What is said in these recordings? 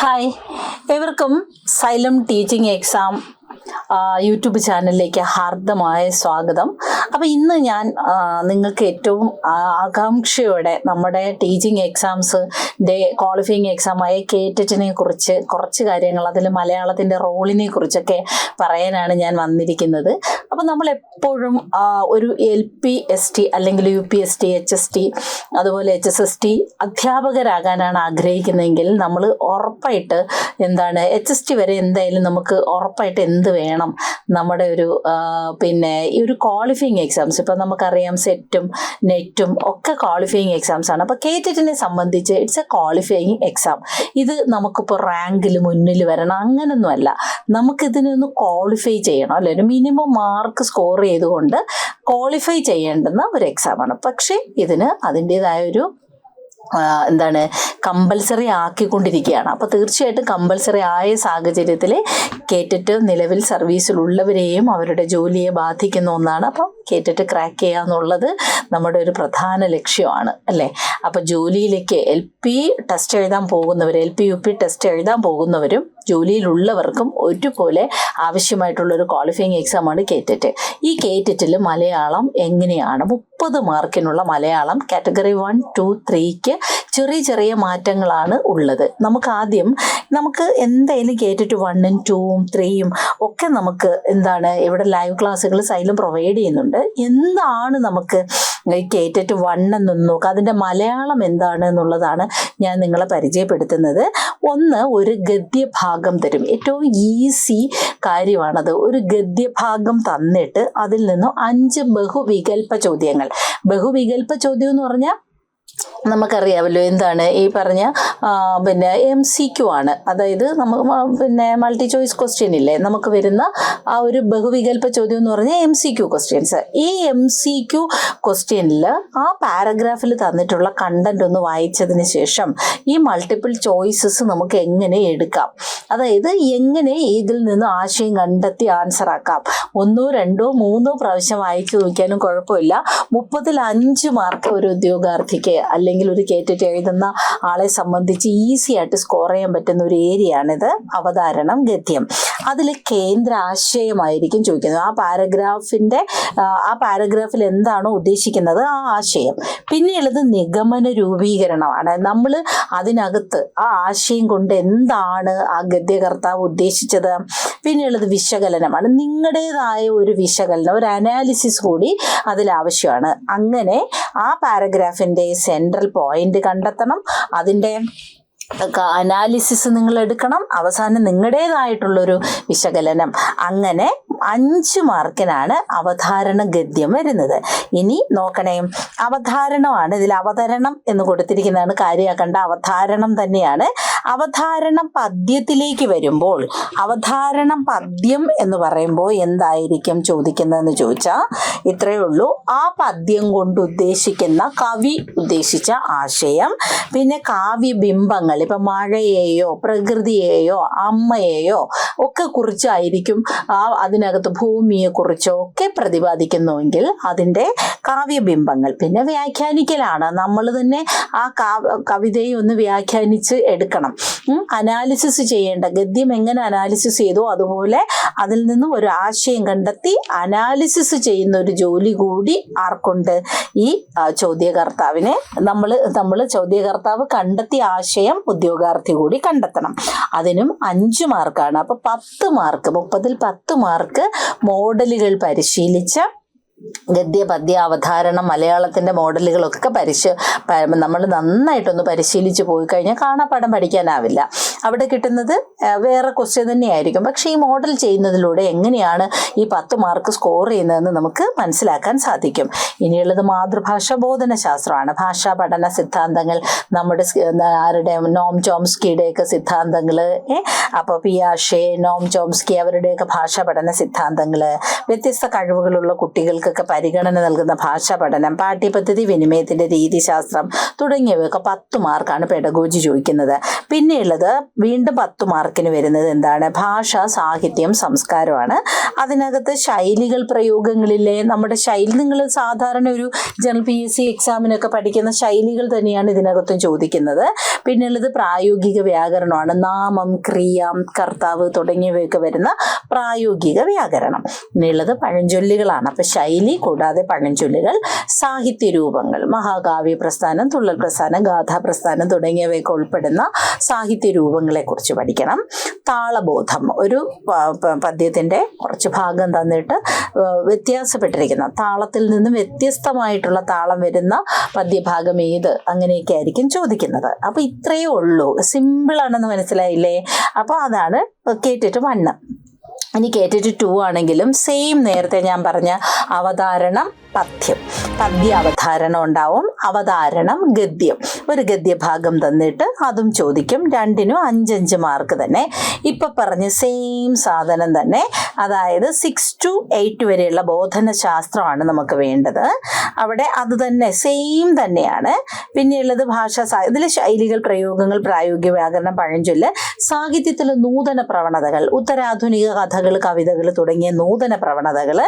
Hi, ഏവർക്കും xylem teaching exam YouTube ചാനലിലേക്ക് ഹാർദമായ സ്വാഗതം. അപ്പോൾ ഇന്ന് ഞാൻ നിങ്ങൾക്ക് ഏറ്റവും ആകാംക്ഷയോടെ നമ്മുടെ ടീച്ചിങ് എക്സാംസിൻ്റെ ക്വാളിഫയിങ് എക്സാമായ കേറ്ററ്റിനെ കുറിച്ച് കുറച്ച് കാര്യങ്ങൾ, അതിൽ മലയാളത്തിൻ്റെ റോളിനെ കുറിച്ചൊക്കെ പറയാനാണ് ഞാൻ വന്നിരിക്കുന്നത്. അപ്പോൾ നമ്മളെപ്പോഴും ഒരു LPST അല്ലെങ്കിൽ UPST, HST, അതുപോലെ HSST അധ്യാപകരാകാനാണ് ആഗ്രഹിക്കുന്നതെങ്കിൽ നമ്മൾ ഉറപ്പായിട്ട് HST വരെ എന്തായാലും നമുക്ക് ഉറപ്പായിട്ട് എന്ത് വേണം, നമ്മുടെ ഒരു ഈ ഒരു ക്വാളിഫയിങ് എക്സാംസ്, ഇപ്പം നമുക്കറിയാം സെറ്റും നെറ്റും ഒക്കെ ക്വാളിഫയിങ് എക്സാംസ് ആണ്. അപ്പോൾ കേറ്ററ്റിനെ സംബന്ധിച്ച് ഇറ്റ്സ് എ ക്വാളിഫയിങ് എക്സാം. ഇത് നമുക്കിപ്പോൾ റാങ്കിൽ മുന്നിൽ വരണം അങ്ങനൊന്നുമല്ല, നമുക്കിതിനൊന്ന് ക്വാളിഫൈ ചെയ്യണം അല്ലേ, ഒരു മിനിമം മാർക്ക് സ്കോർ ചെയ്തുകൊണ്ട് ക്വാളിഫൈ ചെയ്യേണ്ടുന്ന ഒരു എക്സാമാണ്. പക്ഷേ ഇതിന് അതിൻ്റേതായൊരു കമ്പൽസറി ആക്കിക്കൊണ്ടിരിക്കുകയാണ്. അപ്പോൾ തീർച്ചയായിട്ടും കമ്പൽസറി ആയ സാഹചര്യത്തിൽ കേറ്ററ്റ് നിലവിൽ സർവീസിലുള്ളവരെയും അവരുടെ ജോലിയെ ബാധിക്കുന്ന ഒന്നാണ്. അപ്പം കേറ്ററ്റ് ക്രാക്ക് ചെയ്യുക എന്നുള്ളത് നമ്മുടെ ഒരു പ്രധാന ലക്ഷ്യമാണ് അല്ലേ. അപ്പോൾ ജോലിയിലേക്ക് LP ടെസ്റ്റ് എഴുതാൻ പോകുന്നവർ, LP UP ടെസ്റ്റ് എഴുതാൻ പോകുന്നവരും ജോലിയിലുള്ളവർക്കും ഒരുപോലെ ആവശ്യമായിട്ടുള്ളൊരു ക്വാളിഫയിങ് എക്സാമാണ് കേറ്ററ്റ്. ഈ കേറ്ററ്റിൽ മലയാളം എങ്ങനെയാണ് 30 മാർക്കിനുള്ള മലയാളം കാറ്റഗറി 1, 2, 3ക്ക് ചെറിയ മാറ്റങ്ങളാണ് ഉള്ളത്. നമുക്ക് എന്തായാലും കേറ്ററ്റ് 1ഉം 2ഉം 3ഉം ഒക്കെ നമുക്ക് ഇവിടെ ലൈവ് ക്ലാസ്സുകൾ സൈലം പ്രൊവൈഡ് ചെയ്യുന്നുണ്ട്. എന്താണ് നമുക്ക് കേറ്ററ്റ് 1 എന്നൊന്ന് നോക്കാം, അതിൻ്റെ മലയാളം എന്താണ് എന്നുള്ളതാണ് ഞാൻ നിങ്ങളെ പരിചയപ്പെടുത്തുന്നത്. ഒരു ഗദ്യഭാഗം തരും, ഏറ്റവും ഈസി കാര്യമാണത്. ഒരു ഗദ്യഭാഗം തന്നിട്ട് അതിൽ നിന്നും 5 ബഹുവികൽപ്പ ചോദ്യങ്ങൾ. ബഹുവികൽപ്പ ചോദ്യം എന്ന് പറഞ്ഞാൽ നമുക്കറിയാമല്ലോ ഈ പറഞ്ഞ MCQ ആണ്. അതായത് നമുക്ക് മൾട്ടി ചോയ്സ് ക്വസ്റ്റ്യൻ ഇല്ലേ, നമുക്ക് വരുന്ന ആ ഒരു ബഹുവികൽപ്പ ചോദ്യം എന്ന് പറഞ്ഞാൽ MCQ ക്വസ്റ്റ്യൻസ്. ഈ MCQ ക്വസ്റ്റ്യനിൽ ആ പാരഗ്രാഫിൽ തന്നിട്ടുള്ള കണ്ടന്റ് ഒന്ന് വായിച്ചതിന് ശേഷം ഈ മൾട്ടിപ്പിൾ ചോയ്സസ് നമുക്ക് എങ്ങനെ എടുക്കാം, അതായത് എങ്ങനെ ഇതിൽ നിന്ന് ആശയം കണ്ടെത്തി ആൻസർ ആക്കാം. 1, 2, 3 പ്രാവശ്യം വായിച്ചു നോക്കിയാലും കുഴപ്പമില്ല. 30-ൽ 5 മാർക്ക് ഒരു ഉദ്യോഗാർത്ഥിക്ക് അല്ലെങ്കിൽ ഒരു കേറ്ററ്റ് എഴുതുന്ന ആളെ സംബന്ധിച്ച് ഈസി ആയിട്ട് സ്കോർ ചെയ്യാൻ പറ്റുന്ന ഒരു ഏരിയയാണിത്. അവതാരണം, ഗദ്യം. അതിൽ കേന്ദ്ര ആശയമായിരിക്കും ചോദിക്കുന്നത്. ആ പാരഗ്രാഫിൽ എന്താണോ ഉദ്ദേശിക്കുന്നത് ആ ആശയം. പിന്നെയുള്ളത് നിഗമന രൂപീകരണമാണ്. നമ്മൾ അതിനകത്ത് ആ ആശയം കൊണ്ട് എന്താണ് ആ ഗദ്യകർത്താവ് ഉദ്ദേശിച്ചത്. പിന്നെയുള്ളത് വിശകലനമാണ്. നിങ്ങളുടേതായ ഒരു വിശകലനം, ഒരു അനാലിസിസ് കൂടി അതിലാവശ്യമാണ്. അങ്ങനെ ആ പാരഗ്രാഫിൻ്റെ സെൻട്രൽ പോയിന്റ് കണ്ടെത്തണം, അതിൻ്റെ അനാലിസിസ് നിങ്ങൾ എടുക്കണം, അവസാനം നിങ്ങളുടേതായിട്ടുള്ളൊരു വിശകലനം. അങ്ങനെ 5 മാർക്കിനാണ് അവതാരണ ഗദ്യം വരുന്നത്. ഇനി നോക്കണേ, അവതാരണമാണ് ഇതിൽ. അവതരണം എന്ന് കൊടുത്തിരിക്കുന്നതാണ് കാര്യമാക്കേണ്ട, അവതാരണം തന്നെയാണ്. അവതാരണം പദ്യത്തിലേക്ക് വരുമ്പോൾ, അവതാരണം പദ്യം എന്ന് പറയുമ്പോൾ എന്തായിരിക്കും ചോദിക്കുന്നതെന്ന് ചോദിച്ചാൽ ഇത്രയേ ഉള്ളൂ. ആ പദ്യം കൊണ്ട് ഉദ്ദേശിക്കുന്ന കവി ഉദ്ദേശിച്ച ആശയം, പിന്നെ കാവ്യബിംബങ്ങൾ, ഇപ്പം മഴയെയോ പ്രകൃതിയെയോ അമ്മയെയോ ഒക്കെ കുറിച്ചായിരിക്കും, അതിനകത്ത് ഭൂമിയെക്കുറിച്ചോ ഒക്കെ പ്രതിപാദിക്കുന്നുവെങ്കിൽ അതിൻ്റെ കാവ്യബിംബങ്ങൾ. പിന്നെ വ്യാഖ്യാനിക്കലാണ്, നമ്മൾ തന്നെ ആ കവിതയെ ഒന്ന് വ്യാഖ്യാനിച്ച് എടുക്കണം. അനാലിസിസ് ചെയ്യേണ്ട, ഗദ്യം എങ്ങനെ അനാലിസിസ് ചെയ്തോ അതുപോലെ അതിൽ നിന്നും ഒരു ആശയം കണ്ടെത്തി അനാലിസിസ് ചെയ്യുന്ന ഒരു ജോലി കൂടി ആർക്കുണ്ട്, ഈ ചോദ്യകർത്താവിനെ. നമ്മൾ ചോദ്യകർത്താവ് കണ്ടെത്തിയ ആശയം ഉദ്യോഗാർത്ഥി കൂടി കണ്ടെത്തണം. അതിനും 5 മാർക്കാണ്. അപ്പോൾ 10 മാർക്ക്, 30-ൽ 10 മാർക്ക് മോഡലുകൾ പരിശീലിച്ച ഗദ്യ പദ്യ അവതാരണം മലയാളത്തിൻ്റെ മോഡലുകളൊക്കെ നമ്മൾ നന്നായിട്ടൊന്ന് പരിശീലിച്ച് പോയി കഴിഞ്ഞാൽ കാണാപ്പാഠം പഠിക്കാനാവില്ല. അവിടെ കിട്ടുന്നത് വേറെ ക്വസ്റ്റ്യൻ തന്നെയായിരിക്കും. പക്ഷേ ഈ മോഡൽ ചെയ്യുന്നതിലൂടെ എങ്ങനെയാണ് ഈ 10 മാർക്ക് സ്കോർ ചെയ്യുന്നതെന്ന് നമുക്ക് മനസ്സിലാക്കാൻ സാധിക്കും. ഇനിയുള്ളത് മാതൃഭാഷാ ബോധന ശാസ്ത്രമാണ്. ഭാഷാ പഠന സിദ്ധാന്തങ്ങൾ, നമ്മുടെ നോം ചോംസ്കിയുടെയൊക്കെ സിദ്ധാന്തങ്ങൾ, അപ്പോൾ പിയാഷെ, നോം ചോംസ്കി അവരുടെയൊക്കെ ഭാഷാ പഠന സിദ്ധാന്തങ്ങൾ, വ്യത്യസ്ത കഴിവുകളുള്ള കുട്ടികൾക്ക് പരിഗണന നൽകുന്ന ഭാഷാ പഠനം, പാഠ്യപദ്ധതി വിനിമയത്തിൻ്റെ രീതിശാസ്ത്രം തുടങ്ങിയവയൊക്കെ 10 മാർക്കാണ് പെഡഗോജി ചോദിക്കുന്നത്. പിന്നെയുള്ളത് വീണ്ടും 10 മാർക്കിന് വരുന്നത് എന്താണ്? ഭാഷ, സാഹിത്യം, സംസ്കാരമാണ്. അതിനകത്ത് ശൈലികൾ, പ്രയോഗങ്ങളിലെ നമ്മുടെ ശൈലി, നിങ്ങൾ സാധാരണ ഒരു ജനറൽ PSC എക്സാമിനൊക്കെ പഠിക്കുന്ന ശൈലികൾ തന്നെയാണ് ഇതിനകത്തും ചോദിക്കുന്നത്. പിന്നെയുള്ളത് പ്രായോഗിക വ്യാകരണമാണ്. നാമം, ക്രിയ, കർത്താവ് തുടങ്ങിയവയൊക്കെ വരുന്ന പ്രായോഗിക വ്യാകരണം. ഇനിയുള്ളത് പഴഞ്ചൊല്ലുകളാണ്. അപ്പൊ ശൈലി കൂടാതെ പഴഞ്ചൊല്ലുകൾ, സാഹിത്യ രൂപങ്ങൾ, മഹാകാവ്യ പ്രസ്ഥാനം, തുള്ളൽ പ്രസ്ഥാനം, ഗാഥാ പ്രസ്ഥാനം തുടങ്ങിയവയൊക്കെ ഉൾപ്പെടുന്ന സാഹിത്യ രൂപങ്ങളെ കുറിച്ച് പഠിക്കണം. താളബോധം, ഒരു പദ്യത്തിന്റെ കുറച്ച് ഭാഗം തന്നിട്ട് വ്യത്യാസപ്പെട്ടിരിക്കുന്ന താളത്തിൽ നിന്നും വ്യത്യസ്തമായിട്ടുള്ള താളം വരുന്ന പദ്യഭാഗം ഏത്, അങ്ങനെയൊക്കെ ആയിരിക്കും ചോദിക്കുന്നത്. അപ്പൊ ഇത്രയേ ഉള്ളൂ, സിമ്പിൾ ആണെന്ന് മനസ്സിലായില്ലേ? അപ്പൊ അതാണ് കേട്ടിട്ട് 1. ഇനി കേട്ടിട്ട് 2 ആണെങ്കിലും സെയിം നേരത്തെ ഞാൻ പറഞ്ഞ അവതാരണം, പദ്യം, പദ്യാവതാരണം ഉണ്ടാവും, അവതാരണം, ഗദ്യം. ഒരു ഗദ്യഭാഗം തന്നിട്ട് അതും ചോദിക്കും. 2നും 5 മാർക്ക് തന്നെ. ഇപ്പൊ പറഞ്ഞ സെയിം സാധനം തന്നെ, അതായത് 6 to 8 വരെയുള്ള ബോധനശാസ്ത്രമാണ് നമുക്ക് വേണ്ടത്. അവിടെ അത് തന്നെ സെയിം തന്നെയാണ്. പിന്നെയുള്ളത് ഭാഷ, ഇതിൽ ശൈലികൾ, പ്രയോഗങ്ങൾ, പ്രായോഗിക വ്യാകരണം, പഴഞ്ചൊല്ല്, സാഹിത്യത്തിലെ നൂതന പ്രവണതകൾ, ഉത്തരാധുനിക കഥകൾ, കവിതകൾ തുടങ്ങിയ നൂതന പ്രവണതകൾ,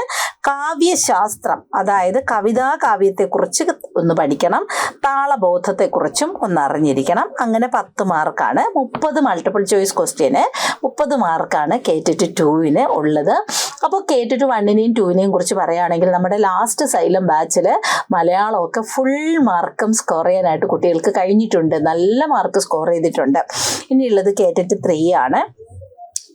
കാവ്യശാസ്ത്രം, അതായത് കവിതാ കാവ്യത്തെക്കുറിച്ച് ഒന്ന് പഠിക്കണം, താളബോധത്തെക്കുറിച്ചും ഒന്ന് അറിഞ്ഞിരിക്കണം. അങ്ങനെ 10 മാർക്കാണ്. 30 മൾട്ടിപ്പിൾ ചോയ്സ് ക്വസ്റ്റ്യന്, 30 മാർക്കാണ് കേട്ടിട്ട് 2വിന് ഉള്ളത്. അപ്പോൾ കേട്ടിട്ട് 1നെയും 2വിനെയും കുറിച്ച് പറയുകയാണെങ്കിൽ നമ്മുടെ ലാസ്റ്റ് സൈലം ബാച്ചിൽ മലയാളമൊക്കെ ഫുൾ മാർക്കും സ്കോർ ചെയ്യാനായിട്ട് കുട്ടികൾക്ക് കഴിഞ്ഞിട്ടുണ്ട്. നല്ല മാർക്ക് സ്കോർ ചെയ്തിട്ടുണ്ട്. ഇനിയുള്ളത് കേട്ടിട്ട് 3 ആണ്.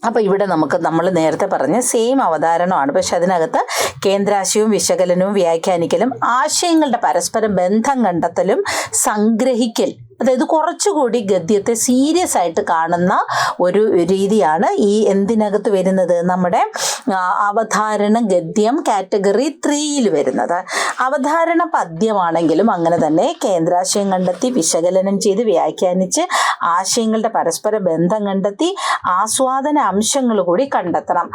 അപ്പോൾ ഇവിടെ നമ്മൾ നേരത്തെ പറഞ്ഞ സെയിം അവതാരണമാണ്. പക്ഷെ അതിനകത്ത് കേന്ദ്രാശയവും വിശകലനവും വ്യാഖ്യാനിക്കലും ആശയങ്ങളുടെ പരസ്പരം ബന്ധം കണ്ടെത്തലും സംഗ്രഹിക്കൽ, അതായത് കുറച്ചുകൂടി ഗദ്യത്തെ സീരിയസ് ആയിട്ട് കാണുന്ന ഒരു രീതിയാണ് ഈ എന്തിനകത്ത് വരുന്നത്, നമ്മുടെ അവതാരണ ഗദ്യം കാറ്റഗറി 3യിൽ വരുന്നത്. അവതാരണ പദ്യമാണെങ്കിലും അങ്ങനെ തന്നെ കേന്ദ്രാശയം കണ്ടെത്തി വിശകലനം ചെയ്ത് വ്യാഖ്യാനിച്ച് ആശയങ്ങളുടെ പരസ്പര ബന്ധം കണ്ടെത്തി ആസ്വാദന അംശങ്ങൾ കൂടി കണ്ടെത്തണം.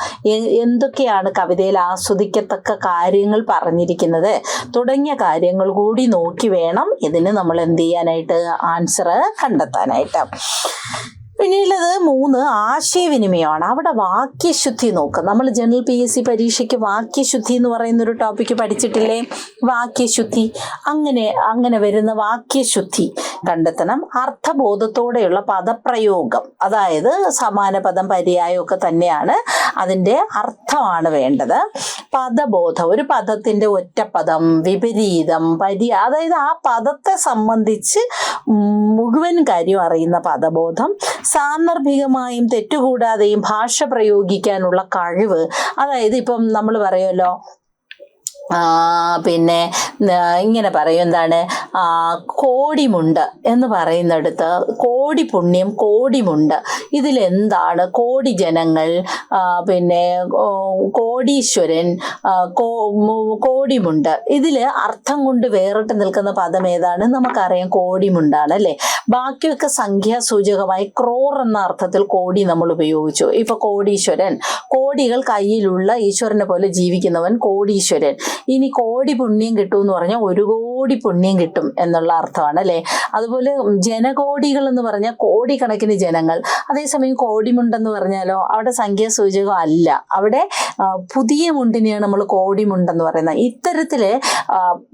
എന്തൊക്കെയാണ് കവിതയിൽ ആസ്വദിക്കത്തക്ക കാര്യങ്ങൾ പറഞ്ഞിരിക്കുന്നത് തുടങ്ങിയ കാര്യങ്ങൾ കൂടി നോക്കി വേണം ഇതിന് നമ്മൾ എന്ത് ചെയ്യാനായിട്ട്, ആൻസർ കണ്ടെത്താനായിട്ട്. പിന്നെയുള്ളത് 3 ആശയവിനിമയമാണ്. അവിടെ വാക്യശുദ്ധി നോക്കുക. നമ്മൾ ജനറൽ PSC പരീക്ഷയ്ക്ക് വാക്യശുദ്ധി എന്ന് പറയുന്ന ഒരു ടോപ്പിക്ക് പഠിച്ചിട്ടില്ലേ? വാക്യശുദ്ധി, അങ്ങനെ വരുന്ന വാക്യശുദ്ധി കണ്ടെത്തണം. അർത്ഥബോധത്തോടെയുള്ള പദപ്രയോഗം, അതായത് സമാന പദം, പര്യായം ഒക്കെ തന്നെയാണ്, അതിൻ്റെ അർത്ഥമാണ് വേണ്ടത്. പദബോധം, ഒരു പദത്തിൻ്റെ ഒറ്റപ്പദം, വിപരീതം, അതായത് ആ പദത്തെ സംബന്ധിച്ച് മുഴുവൻ കാര്യം അറിയുന്ന പദബോധം. സാന്ദർഭികമായും തെറ്റുകൂടാതെയും ഭാഷ പ്രയോഗിക്കാനുള്ള കഴിവ്, അതായത് ഇപ്പം നമ്മൾ പറയുമല്ലോ, പിന്നെ ഇങ്ങനെ പറയും, എന്താണ്, കോടിമുണ്ട് എന്ന് പറയുന്നിടത്ത് കോടി പുണ്യം, കോടിമുണ്ട്, ഇതിലെന്താണ് കോടി ജനങ്ങൾ, പിന്നെ കോടീശ്വരൻ, കോടിമുണ്ട്, ഇതിൽ അർത്ഥം കൊണ്ട് വേറിട്ട് നിൽക്കുന്ന പദം ഏതാണ്? നമുക്കറിയാം, കോടിമുണ്ടാണ് അല്ലേ. ബാക്കിയൊക്കെ സംഖ്യാസൂചകമായി ക്രോർ എന്ന അർത്ഥത്തിൽ കോടി നമ്മൾ ഉപയോഗിച്ചു. ഇപ്പൊ കോടീശ്വരൻ, കോടികൾ കയ്യിലുള്ള ഈശ്വരനെ പോലെ ജീവിക്കുന്നവൻ കോടീശ്വരൻ. ഇനി കോടി പുണ്യം കിട്ടും എന്ന് പറഞ്ഞാൽ 1 കോടി പുണ്യം കിട്ടും എന്നുള്ള അർത്ഥമാണ് അല്ലേ. അതുപോലെ ജനകോടികൾ എന്ന് പറഞ്ഞാൽ കോടിക്കണക്കിന് ജനങ്ങൾ. അതേസമയം കോടിമുണ്ടെന്ന് പറഞ്ഞാലോ അവിടെ സംഖ്യാസൂചകം അല്ല, അവിടെ പുതിയ മുണ്ടിനെയാണ് നമ്മൾ കോടിമുണ്ടെന്ന് പറയുന്നത്. ഇത്തരത്തില്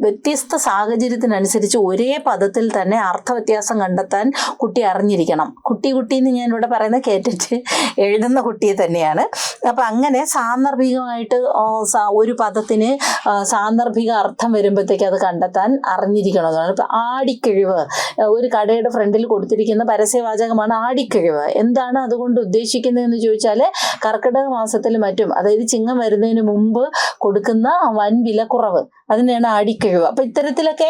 വ്യത്യസ്ത സാഹചര്യത്തിനനുസരിച്ച് ഒരേ പദത്തിൽ തന്നെ അർത്ഥവ്യത്യാസം കണ്ടെത്താൻ കുട്ടി അറിഞ്ഞിരിക്കണം. കുട്ടിന്ന് ഞാൻ ഇവിടെ പറയുന്നത് കേട്ടിട്ട് എഴുതുന്ന കുട്ടിയെ തന്നെയാണ്. അപ്പം അങ്ങനെ സാന്ദർഭികമായിട്ട് ഒരു പദത്തിന് സാന്ദർഭിക അർത്ഥം വരുമ്പോഴത്തേക്ക് അത് കണ്ടെത്താൻ അറിഞ്ഞിരിക്കണമെന്നാണ്. ഇപ്പം ആടിക്കിഴിവ്, ഒരു കടയുടെ ഫ്രണ്ടിൽ കൊടുത്തിരിക്കുന്ന പരസ്യവാചകമാണ് ആടിക്കിഴിവ്. എന്താണ് അതുകൊണ്ട് ഉദ്ദേശിക്കുന്നതെന്ന് ചോദിച്ചാൽ കർക്കിടക മാസത്തിൽ മറ്റും, അതായത് ചിങ്ങം വരുന്നതിന് മുമ്പ് കൊടുക്കുന്ന വൻ വിലക്കുറവ്, അതിനെയാണ് ആടിക്കിഴിവ്. അപ്പം ഇത്തരത്തിലൊക്കെ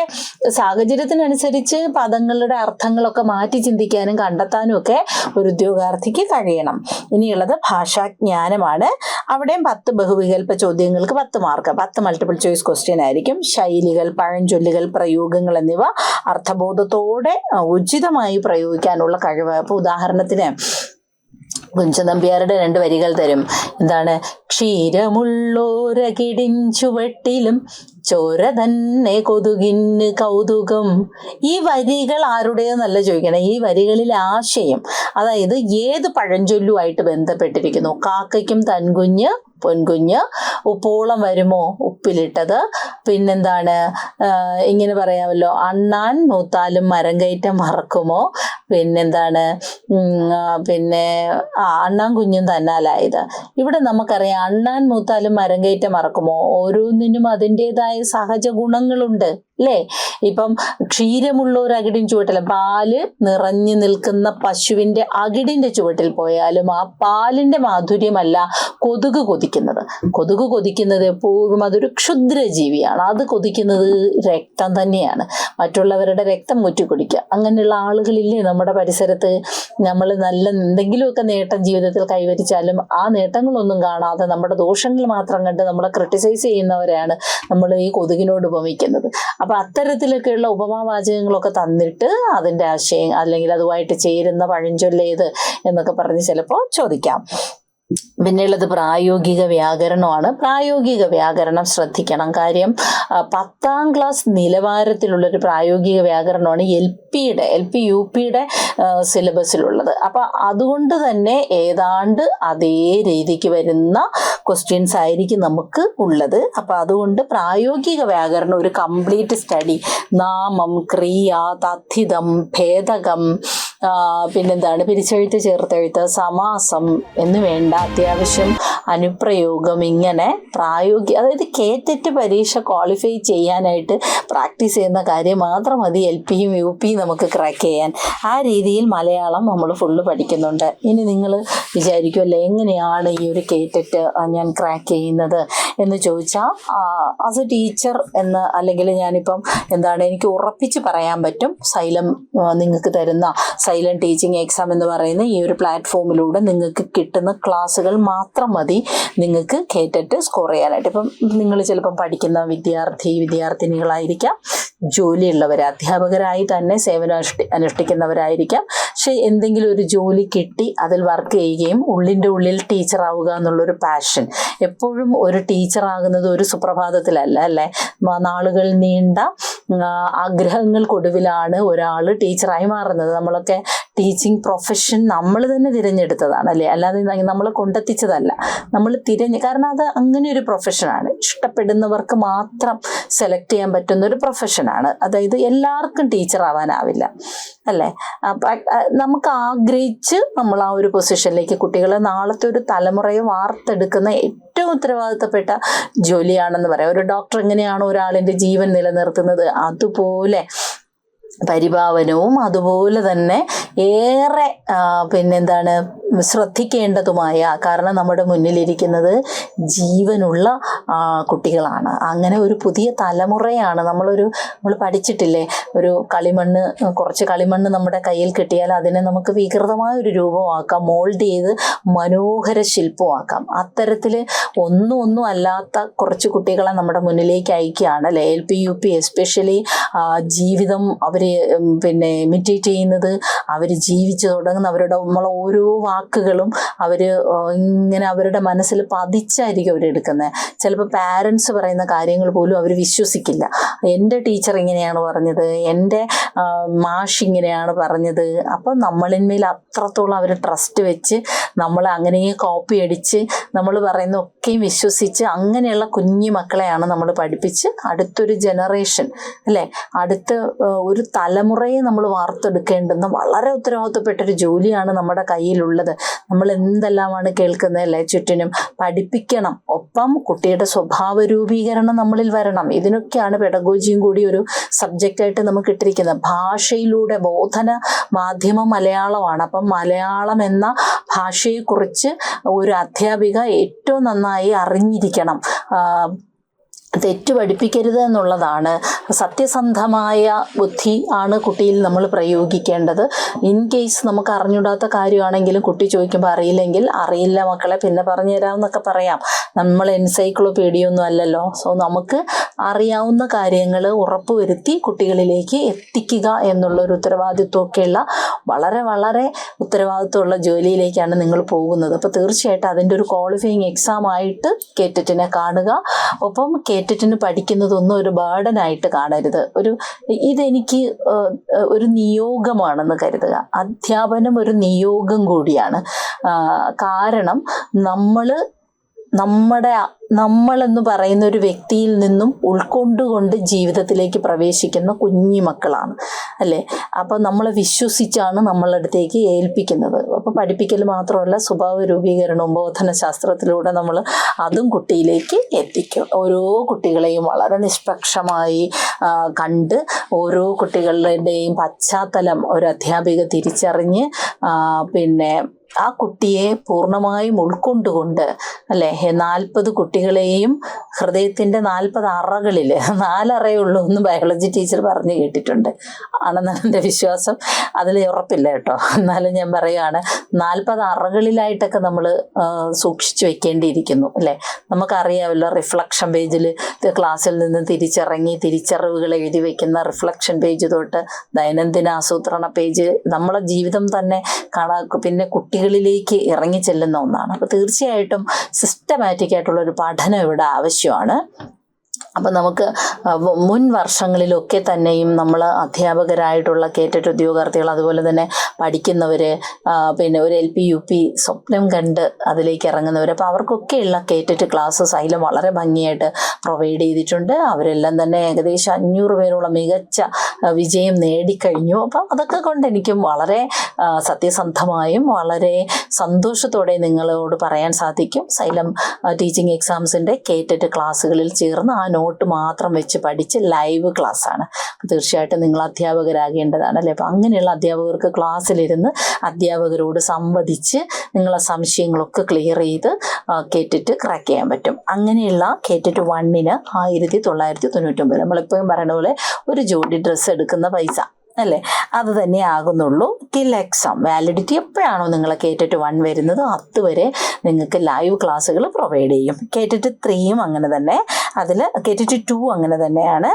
സാഹചര്യത്തിനനുസരിച്ച് പദങ്ങളുടെ അർത്ഥങ്ങളൊക്കെ മാറ്റി ചിന്തിക്കാനും കണ്ടെത്താനും ഒക്കെ ഒരു ഉദ്യോഗാർത്ഥിക്ക് കഴിയണം. ഇനിയുള്ളത് ഭാഷാജ്ഞാനമാണ്. അവിടെയും 10 ബഹുവികൽപ്പ ചോദ്യങ്ങൾക്ക് 10 മാർക്ക്, 10 മൾട്ടിപ്പിൾ ചോയ്സ് ക്വസ്റ്റ്യൻ ആയിരിക്കും. ശൈലികൾ, പഴഞ്ചൊല്ലുകൾ, പ്രയോഗങ്ങൾ എന്നിവ അർത്ഥബോധത്തോടെ ഉചിതമായി പ്രയോഗിക്കാനുള്ള കഴിവ്. അപ്പോൾ ഉദാഹരണത്തിന് കുഞ്ചൻ നമ്പ്യാരുടെ 2 വരികൾ തരും. എന്താണ്? ക്ഷീരമുള്ളോരകിടിൻ ചുവട്ടിലും ചോര തന്നെ കൊതുകിന് കൗതുകം. ഈ വരികൾ ആരുടേന്നല്ല ചോദിക്കണം, ഈ വരികളിലെ ആശയം, അതായത് ഏത് പഴഞ്ചൊല്ലുമായിട്ട് ബന്ധപ്പെട്ടിരിക്കുന്നു? കാക്കയ്ക്കും തൻകുഞ്ഞ് പൊൻകുഞ്ഞ്, ഉപ്പോളം വരുമോ ഉപ്പിലിട്ടത്, പിന്നെന്താണ് ഇങ്ങനെ പറയാമല്ലോ, അണ്ണാൻ മൂത്താലും മരം കയറ്റം മറക്കുമോ, പിന്നെന്താണ് പിന്നെ അണ്ണാൻ കുഞ്ഞും തന്നാലായത്. ഇവിടെ നമുക്കറിയാം അണ്ണാൻ മൂത്താലും മരം കയറ്റം മറക്കുമോ, ഓരോന്നിനും അതിൻ്റെതായ സഹജ ഗുണങ്ങളുണ്ട് അല്ലേ? ഇപ്പം ക്ഷീരമുള്ള ഒരു അകിടിൻ ചുവട്ടിൽ, പാല് നിറഞ്ഞു നിൽക്കുന്ന പശുവിൻ്റെ അകിടിൻ്റെ ചുവട്ടിൽ പോയാലും ആ പാലിൻ്റെ മാധുര്യമല്ല കൊതുക് കൊതിക്കുന്നത്. കൊതുക് കൊതിക്കുന്നത് എപ്പോഴും അതൊരു ക്ഷുദ്രജീവിയാണ്. അത് കൊതിക്കുന്നത് രക്തം തന്നെയാണ്, മറ്റുള്ളവരുടെ രക്തം മുറ്റി കുടിക്കുക. അങ്ങനെയുള്ള ആളുകളില്ലേ നമ്മുടെ പരിസരത്ത്? നമ്മൾ നല്ല എന്തെങ്കിലുമൊക്കെ നേട്ടം ജീവിതത്തിൽ കൈവരിച്ചാലും ആ നേട്ടങ്ങളൊന്നും കാണാതെ നമ്മുടെ ദോഷങ്ങൾ മാത്രം കണ്ട് നമ്മളെ ക്രിട്ടിസൈസ് ചെയ്യുന്നവരെയാണ് നമ്മൾ ഈ കൊതുകിനോട് ഉപമിക്കുന്നത്. അപ്പം അത്തരത്തിലൊക്കെയുള്ള ഉപമാവാചകങ്ങളൊക്കെ തന്നിട്ട് അതിൻ്റെ ആശയം അല്ലെങ്കിൽ അതുമായിട്ട് ചേരുന്ന പഴഞ്ചൊല്ലേത് എന്നൊക്കെ പറഞ്ഞ് ചിലപ്പോൾ ചോദിക്കാം. പിന്നെയുള്ളത് പ്രായോഗിക വ്യാകരണമാണ്. പ്രായോഗിക വ്യാകരണം ശ്രദ്ധിക്കണം. കാര്യം 10ാം ക്ലാസ് നിലവാരത്തിലുള്ളൊരു പ്രായോഗിക വ്യാകരണമാണ് LP UPയുടെ സിലബസിലുള്ളത്. അപ്പം അതുകൊണ്ട് തന്നെ ഏതാണ്ട് അതേ രീതിക്ക് വരുന്ന ക്വസ്റ്റ്യൻസ് ആയിരിക്കും നമുക്ക് ഉള്ളത്. അപ്പം അതുകൊണ്ട് പ്രായോഗിക വ്യാകരണം ഒരു കംപ്ലീറ്റ് സ്റ്റഡി, നാമം, ക്രിയ, തദ്ധിതം, ഭേദകം, പിന്നെന്താണ് പിരിച്ചെഴുത്ത്, ചേർത്തെഴുത്ത്, സമാസം എന്ന് വേണ്ട അത്യാവശ്യം അനുപ്രയോഗം, ഇങ്ങനെ അതായത് കേറ്ററ്റ് പരീക്ഷ ക്വാളിഫൈ ചെയ്യാനായിട്ട് പ്രാക്ടീസ് ചെയ്യുന്ന കാര്യം മാത്രം മതി LPയും UPയും നമുക്ക് ക്രാക്ക് ചെയ്യാൻ. ആ രീതിയിൽ മലയാളം നമ്മൾ ഫുള്ള് പഠിക്കുന്നുണ്ട്. ഇനി നിങ്ങൾ വിചാരിക്കുമല്ലേ എങ്ങനെയാണ് ഈ ഒരു കേറ്ററ്റ് ഞാൻ ക്രാക്ക് ചെയ്യുന്നത് എന്ന് ചോദിച്ചാൽ, ആസ് എ ടീച്ചർ എന്ന് അല്ലെങ്കിൽ ഞാനിപ്പം എനിക്ക് ഉറപ്പിച്ച് പറയാൻ പറ്റും, സൈലം നിങ്ങൾക്ക് തരുന്ന സൈലന്റ് ടീച്ചിങ് എക്സാം എന്ന് പറയുന്ന ഈ ഒരു പ്ലാറ്റ്ഫോമിലൂടെ നിങ്ങൾക്ക് കിട്ടുന്ന ക്ലാസ്സുകൾ മാത്രം മതി നിങ്ങൾക്ക് കേറ്ററ്റ് സ്കോർ ചെയ്യാനായിട്ട്. ഇപ്പം നിങ്ങൾ ചിലപ്പം പഠിക്കുന്ന വിദ്യാർത്ഥിനികളായിരിക്കാം, ജോലിയുള്ളവർ, അധ്യാപകരായി തന്നെ സേവനം അനുഷ്ഠിക്കുന്നവരായിരിക്കാം. പക്ഷെ എന്തെങ്കിലും ഒരു ജോലി കിട്ടി അതിൽ വർക്ക് ചെയ്യുകയും ഉള്ളിൻ്റെ ഉള്ളിൽ ടീച്ചർ ആവുക എന്നുള്ളൊരു പാഷൻ. എപ്പോഴും ഒരു ടീച്ചറാകുന്നത് ഒരു സുപ്രഭാതത്തിലല്ല അല്ലേ, നാളുകൾ നീണ്ട ആഗ്രഹങ്ങൾക്കൊടുവിലാണ് ഒരാൾ ടീച്ചറായി മാറുന്നത്. നമ്മളൊക്കെ ടീച്ചിങ് പ്രൊഫഷൻ നമ്മൾ തന്നെ തിരഞ്ഞെടുത്തതാണ് അല്ലേ, അല്ലാതെ നമ്മളെ കൊണ്ടെത്തിച്ചതല്ല. നമ്മൾ കാരണം അത് അങ്ങനെ ഒരു പ്രൊഫഷനാണ്, ഇഷ്ടപ്പെടുന്നവർക്ക് മാത്രം സെലക്ട് ചെയ്യാൻ പറ്റുന്ന ഒരു പ്രൊഫഷനാണ്. അതായത് എല്ലാവർക്കും ടീച്ചർ ആവാനാവില്ല അല്ലേ. നമുക്ക് ആഗ്രഹിച്ച് നമ്മൾ ആ ഒരു പൊസിഷനിലേക്ക് കുട്ടികളെ, നാളത്തെ ഒരു തലമുറയെ വാർത്തെടുക്കുന്ന ഏറ്റവും ഉത്തരവാദിത്തപ്പെട്ട ജോലിയാണെന്ന് പറയാം. ഒരു ഡോക്ടർ എങ്ങനെയാണോ ഒരാളിൻ്റെ ജീവൻ നിലനിർത്തുന്നത്, അതുപോലെ പരിപാവനവും അതുപോലെ തന്നെ ഏറെ ശ്രദ്ധിക്കേണ്ടതുമായ, കാരണം നമ്മുടെ മുന്നിലിരിക്കുന്നത് ജീവനുള്ള കുട്ടികളാണ്. അങ്ങനെ ഒരു പുതിയ തലമുറയാണ്. നമ്മൾ പഠിച്ചിട്ടില്ലേ, ഒരു കുറച്ച് കളിമണ്ണ് നമ്മുടെ കയ്യിൽ കിട്ടിയാൽ അതിനെ നമുക്ക് വികൃതമായ ഒരു രൂപമാക്കാം, മോൾഡ് ചെയ്ത് മനോഹര ശില്പമാക്കാം. അത്തരത്തിൽ ഒന്നും അല്ലാത്ത കുറച്ച് കുട്ടികളെ നമ്മുടെ മുന്നിലേക്ക് അയക്കുകയാണ് അല്ലേ. LP UP എസ്പെഷ്യലി ജീവിതം അവർ ഇമിറ്റേറ്റ് ചെയ്യുന്നത്, അവർ ജീവിച്ചു തുടങ്ങുന്ന നമ്മളെ ഓരോ വാക്കുകളും ഇങ്ങനെ അവരുടെ മനസ്സിൽ പതിച്ചായിരിക്കും അവരെടുക്കുന്നത്. ചിലപ്പോൾ പാരൻസ് പറയുന്ന കാര്യങ്ങൾ പോലും അവർ വിശ്വസിക്കില്ല. എൻ്റെ ടീച്ചർ ഇങ്ങനെയാണ് പറഞ്ഞത്, എൻ്റെ മാഷ് ഇങ്ങനെയാണ് പറഞ്ഞത്. അപ്പം നമ്മളിന്മേൽ അത്രത്തോളം അവർ ട്രസ്റ്റ് വെച്ച് നമ്മളെ അങ്ങനെ കോപ്പി അടിച്ച് നമ്മൾ പറയുന്ന ഒക്കെയും വിശ്വസിച്ച് അങ്ങനെയുള്ള കുഞ്ഞു മക്കളെയാണ് നമ്മൾ പഠിപ്പിച്ച് അടുത്തൊരു ജനറേഷൻ അല്ലേ, അടുത്ത ഒരു തലമുറയെ നമ്മൾ വാർത്തെടുക്കേണ്ടുന്ന വളരെ ഉത്തരവാദിത്തപ്പെട്ടൊരു ജോലിയാണ് നമ്മുടെ കയ്യിലുള്ളത്. നമ്മൾ എന്തെല്ലാമാണ് കേൾക്കുന്നത് അല്ലേ ചുറ്റിനും. പഠിപ്പിക്കണം, ഒപ്പം കുട്ടിയുടെ സ്വഭാവ രൂപീകരണം നമ്മളിൽ വരണം. ഇതിനൊക്കെയാണ് പെഡഗോജിയും കൂടി ഒരു സബ്ജക്റ്റായിട്ട് നമുക്ക് ഇട്ടിരിക്കുന്നത്. ഭാഷയിലൂടെ ബോധന മാധ്യമം മലയാളമാണ്. അപ്പം മലയാളം എന്ന ഭാഷയെക്കുറിച്ച് ഒരു അധ്യാപിക ഏറ്റവും നന്നായി അറിഞ്ഞിരിക്കണം. തെറ്റ് പഠിപ്പിക്കരുത് എന്നുള്ളതാണ്. സത്യസന്ധമായ ബുദ്ധി ആണ് കുട്ടിയിൽ നമ്മൾ പ്രയോഗിക്കേണ്ടത്. ഇൻ കേസ് നമുക്ക് അറിഞ്ഞൂടാത്ത കാര്യമാണെങ്കിലും കുട്ടി ചോദിക്കുമ്പോൾ അറിയില്ലെങ്കിൽ അറിയില്ല മക്കളെ പിന്നെ പറഞ്ഞു തരാമെന്നൊക്കെ പറയാം. നമ്മൾ എൻസൈക്ലോപീഡിയ ഒന്നും അല്ലല്ലോ. സോ നമുക്ക് അറിയാവുന്ന കാര്യങ്ങൾ ഉറപ്പുവരുത്തി കുട്ടികളിലേക്ക് എത്തിക്കുക എന്നുള്ളൊരു ഉത്തരവാദിത്വമൊക്കെയുള്ള വളരെ വളരെ ഉത്തരവാദിത്വമുള്ള ജോലിയിലേക്കാണ് നിങ്ങൾ പോകുന്നത്. അപ്പോൾ തീർച്ചയായിട്ടും അതിൻ്റെ ഒരു ക്വാളിഫയിങ് എക്സാം ആയിട്ട് കേറ്ററ്റിനെ കാണുക. ഒപ്പം കേറ്ററ്റിന് പഠിക്കുന്നതൊന്നും ഒരു ബേർഡനായിട്ട് കാണരുത്. ഇതെനിക്ക് ഒരു നിയോഗമാണെന്ന് കരുതുക. അധ്യാപനം ഒരു നിയോഗം കൂടിയാണ്. കാരണം നമ്മളെന്ന് പറയുന്ന ഒരു വ്യക്തിയിൽ നിന്നും ഉൾക്കൊണ്ടുകൊണ്ട് ജീവിതത്തിലേക്ക് പ്രവേശിക്കുന്ന കുഞ്ഞു മക്കളാണ് അല്ലേ. അപ്പോൾ നമ്മളെ വിശ്വസിച്ചാണ് നമ്മളടുത്തേക്ക് ഏൽപ്പിക്കുന്നത്. അപ്പോൾ പഠിപ്പിക്കൽ മാത്രമല്ല, സ്വഭാവ രൂപീകരണവും ബോധനശാസ്ത്രത്തിലൂടെ നമ്മൾ അതും കുട്ടിയിലേക്ക് എത്തിക്കും. ഓരോ കുട്ടികളെയും വളരെ നിഷ്പക്ഷമായി കണ്ട് ഓരോ കുട്ടികളുടെയും പശ്ചാത്തലം ഒരു അധ്യാപിക തിരിച്ചറിഞ്ഞ് പിന്നെ ആ കുട്ടിയെ പൂർണ്ണമായും ഉൾക്കൊണ്ടുകൊണ്ട് അല്ലേ 40 കുട്ടികളെയും ഹൃദയത്തിൻ്റെ 40 അറകളിൽ 4 അറയുള്ളൂ എന്ന് ബയോളജി ടീച്ചർ പറഞ്ഞു കേട്ടിട്ടുണ്ട്. ആണെന്നാണ് എൻ്റെ വിശ്വാസം. അതിൽ ഉറപ്പില്ല കേട്ടോ. എന്നാലും ഞാൻ പറയുകയാണ് 40 അറകളിലായിട്ടൊക്കെ നമ്മൾ സൂക്ഷിച്ചു വെക്കേണ്ടിയിരിക്കുന്നു അല്ലേ. നമുക്കറിയാമല്ലോ, റിഫ്ലക്ഷൻ പേജിൽ ക്ലാസ്സിൽ നിന്ന് തിരിച്ചിറങ്ങി തിരിച്ചറിവുകൾ എഴുതി വയ്ക്കുന്ന റിഫ്ലക്ഷൻ പേജ് തൊട്ട് ദൈനംദിന ആസൂത്രണ പേജ് നമ്മളെ ജീവിതം തന്നെ പിന്നെ കുട്ടികളിലേക്ക് ഇറങ്ങി ചെല്ലുന്ന ഒന്നാണ്. അപ്പോൾ തീർച്ചയായിട്ടും സിസ്റ്റമാറ്റിക് ആയിട്ടുള്ളൊരു പഠനം ഇവിടെ ആവശ്യമാണ്. അപ്പം നമുക്ക് മുൻ വർഷങ്ങളിലൊക്കെ തന്നെയും നമ്മൾ അധ്യാപകരായിട്ടുള്ള കേറ്ററ്റ് ഉദ്യോഗാർത്ഥികൾ, അതുപോലെ തന്നെ പഠിക്കുന്നവർ, പിന്നെ ഒരു LP UP സ്വപ്നം കണ്ട് അതിലേക്ക് ഇറങ്ങുന്നവർ, അപ്പോൾ അവർക്കൊക്കെയുള്ള കേറ്ററ്റ് ക്ലാസ് സൈലം വളരെ ഭംഗിയായിട്ട് പ്രൊവൈഡ് ചെയ്തിട്ടുണ്ട്. അവരെല്ലാം തന്നെ ഏകദേശം 500 പേരോളം മികച്ച വിജയം നേടിക്കഴിഞ്ഞു. അപ്പം അതൊക്കെ കൊണ്ട് എനിക്കും വളരെ സത്യസന്ധമായും വളരെ സന്തോഷത്തോടെ നിങ്ങളോട് പറയാൻ സാധിക്കും, സൈലം ടീച്ചിങ് എക്സാംസിൻ്റെ കേറ്ററ്റ് ക്ലാസ്സുകളിൽ ചേർന്ന് ആ നോട്ട് മാത്രം വെച്ച് പഠിച്ച് ലൈവ് ക്ലാസ്സാണ്. തീർച്ചയായിട്ടും നിങ്ങൾ അധ്യാപകരാകേണ്ടതാണ് അല്ലേ. അപ്പം അങ്ങനെയുള്ള അധ്യാപകർക്ക് ക്ലാസ്സിലിരുന്ന് അധ്യാപകരോട് സംവദിച്ച് നിങ്ങളെ സംശയങ്ങളൊക്കെ ക്ലിയർ ചെയ്ത് കേറ്ററ്റ് ക്രാക്ക് ചെയ്യാൻ പറ്റും. അങ്ങനെയുള്ള കേറ്ററ്റ് 1ന് 1999 നമ്മളിപ്പോഴും പറയുന്ന പോലെ ഒരു ജോഡി ഡ്രസ്സ് എടുക്കുന്ന പൈസ അല്ലേ, അത് തന്നെ ആകുന്നുള്ളൂ. ടിൽ എക്സാം വാലിഡിറ്റി എപ്പോഴാണോ നിങ്ങളെ കേറ്ററ്റ് 1 വരുന്നത് അതുവരെ നിങ്ങൾക്ക് ലൈവ് ക്ലാസ്സുകൾ പ്രൊവൈഡ് ചെയ്യും. കേറ്ററ്റ് 3യും അങ്ങനെ തന്നെ, അതിൽ കേറ്ററ്റ് 2 അങ്ങനെ തന്നെയാണ്.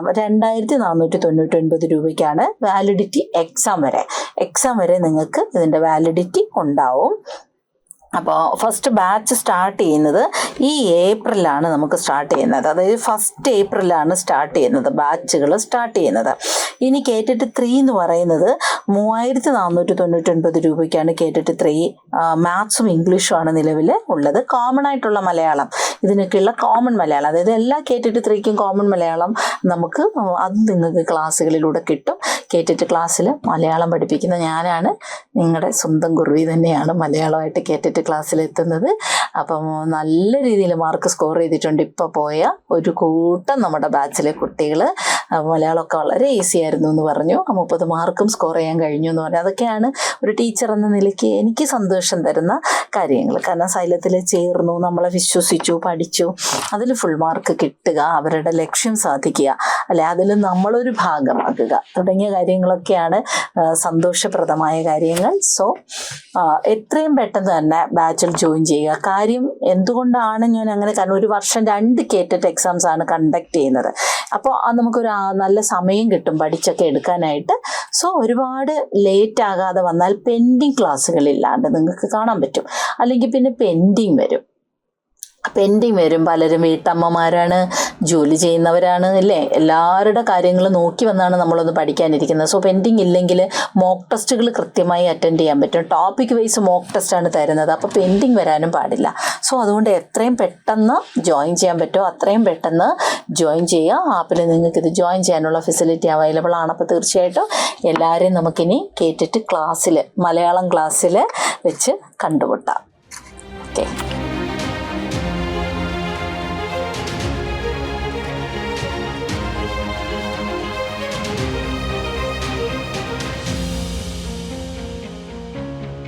2499 രൂപയ്ക്കാണ് വാലിഡിറ്റി. എക്സാം വരെ നിങ്ങൾക്ക് ഇതിൻ്റെ വാലിഡിറ്റി ഉണ്ടാവും. അപ്പോൾ ഫസ്റ്റ് ബാച്ച് സ്റ്റാർട്ട് ചെയ്യുന്നത് ഈ ഏപ്രിലാണ് നമുക്ക് സ്റ്റാർട്ട് ചെയ്യുന്നത്. അതായത് 1 ഏപ്രിലാണ് സ്റ്റാർട്ട് ചെയ്യുന്നത്, ബാച്ചുകൾ സ്റ്റാർട്ട് ചെയ്യുന്നത്. ഇനി കേറ്ററ്റ് 3 എന്ന് പറയുന്നത് 3499 രൂപയ്ക്കാണ് കേറ്ററ്റ് 3. മാത്സും ഇംഗ്ലീഷുമാണ് നിലവിൽ ഉള്ളത്. കോമൺ ആയിട്ടുള്ള മലയാളം, ഇതിനൊക്കെയുള്ള കോമൺ മലയാളം, അതായത് എല്ലാ കേറ്ററ്റ് 3ക്കും കോമൺ മലയാളം നമുക്ക് അത് നിങ്ങൾക്ക് ക്ലാസ്സുകളിലൂടെ കിട്ടും. കേറ്ററ്റ് ക്ലാസ്സിൽ മലയാളം പഠിപ്പിക്കുന്ന ഞാനാണ്, നിങ്ങളുടെ സ്വന്തം കുറുവി തന്നെയാണ് മലയാളമായിട്ട് കേറ്ററ്റ് ക്ലാസ്സിലെത്തുന്നത്. അപ്പം നല്ല രീതിയിൽ മാർക്ക് സ്കോർ ചെയ്തിട്ടുണ്ട് ഇപ്പോൾ പോയ ഒരു കൂട്ടം നമ്മുടെ ബാച്ചിലെ കുട്ടികൾ. മലയാളമൊക്കെ വളരെ ഈസി ആയിരുന്നു എന്ന് പറഞ്ഞു. 30 മാർക്കും സ്കോർ ചെയ്യാൻ കഴിഞ്ഞു എന്ന് പറഞ്ഞു. അതൊക്കെയാണ് ഒരു ടീച്ചർ എന്ന നിലയ്ക്ക് എനിക്ക് സന്തോഷം തരുന്ന കാര്യങ്ങൾ. കാരണം സൈലത്തിൽ ചേർന്നു, നമ്മളെ വിശ്വസിച്ചു, പഠിച്ചു, അതിൽ ഫുൾ മാർക്ക് കിട്ടുക, അവരുടെ ലക്ഷ്യം സാധിക്കുക അല്ലെ, അതിൽ നമ്മളൊരു ഭാഗമാകുക തുടങ്ങിയ കാര്യങ്ങളൊക്കെയാണ് സന്തോഷപ്രദമായ കാര്യങ്ങൾ. സോ എത്രയും പെട്ടെന്ന് തന്നെ ബാച്ചിൽ ജോയിൻ ചെയ്യുക. കാര്യം എന്തുകൊണ്ടാണ് ഞാൻ അങ്ങനെ, കാരണം ഒരു വർഷം 2 കേറ്ററ്റ് എക്സാംസ് ആണ് കണ്ടക്ട് ചെയ്യുന്നത്. അപ്പോൾ നമുക്കൊരു നല്ല സമയം കിട്ടും പഠിച്ചൊക്കെ എടുക്കാനായിട്ട്. സോ ഒരുപാട് ലേറ്റ് ആകാതെ വന്നാൽ പെൻഡിങ് ക്ലാസ്സുകളില്ലാണ്ട് നിങ്ങൾക്ക് കാണാൻ പറ്റും. അല്ലെങ്കിൽ പിന്നെ പെൻഡിങ് വരും. പലരും വീട്ടമ്മമാരാണ്, ജോലി ചെയ്യുന്നവരാണ് അല്ലേ. എല്ലാവരുടെ കാര്യങ്ങൾ നോക്കി വന്നാണ് നമ്മളൊന്ന് പഠിക്കാനിരിക്കുന്നത്. സോ പെൻഡിങ് ഇല്ലെങ്കിൽ മോക്ക് ടെസ്റ്റുകൾ കൃത്യമായി അറ്റൻഡ് ചെയ്യാൻ പറ്റും. ടോപ്പിക് വൈസ് മോക്ക് ടെസ്റ്റാണ് തരുന്നത്. അപ്പോൾ പെൻഡിങ് വരാനും പാടില്ല. സോ അതുകൊണ്ട് എത്രയും പെട്ടെന്ന് ജോയിൻ ചെയ്യാൻ പറ്റുമോ അത്രയും പെട്ടെന്ന് ജോയിൻ ചെയ്യുക. ആപ്പിൽ നിങ്ങൾക്കിത് ജോയിൻ ചെയ്യാനുള്ള ഫെസിലിറ്റി അവൈലബിൾ ആണ്. അപ്പോൾ തീർച്ചയായിട്ടും എല്ലാവരെയും നമുക്കിനി കേട്ടിട്ട് മലയാളം ക്ലാസ്സിൽ വെച്ച് കണ്ടുമുട്ടാം. ഓക്കെ.